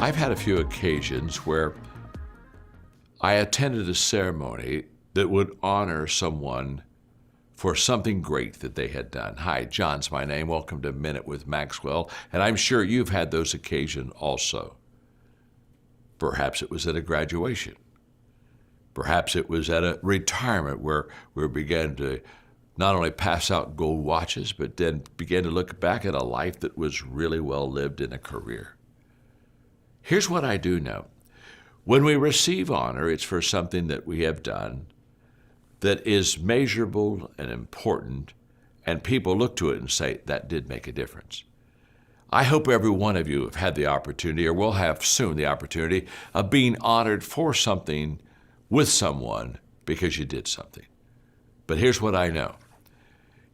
I've had a few occasions where I attended a ceremony that would honor someone for something great that they had done. Hi, John's my name. Welcome to Minute with Maxwell. And I'm sure you've had those occasions also. Perhaps it was at a graduation. Perhaps it was at a retirement where we began to not only pass out gold watches, but then began to look back at a life that was really well lived in a career. Here's what I do know. When we receive honor, it's for something that we have done that is measurable and important, and people look to it and say, that did make a difference. I hope every one of you have had the opportunity, or will have soon the opportunity, of being honored for something with someone because you did something. But here's what I know.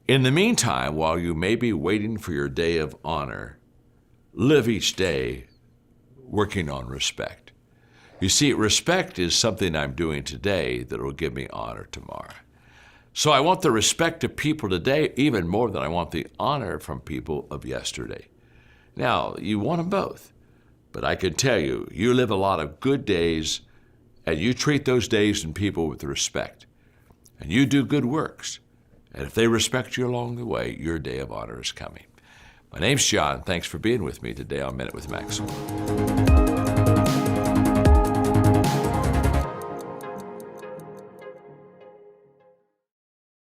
In the meantime, while you may be waiting for your day of honor, live each day working on respect. You see, respect is something I'm doing today that will give me honor tomorrow. So I want the respect of people today even more than I want the honor from people of yesterday. Now, you want them both, but I can tell you, you live a lot of good days and you treat those days and people with respect. And you do good works. And if they respect you along the way, your day of honor is coming. My name's John. Thanks for being with me today on Minute with Maxwell.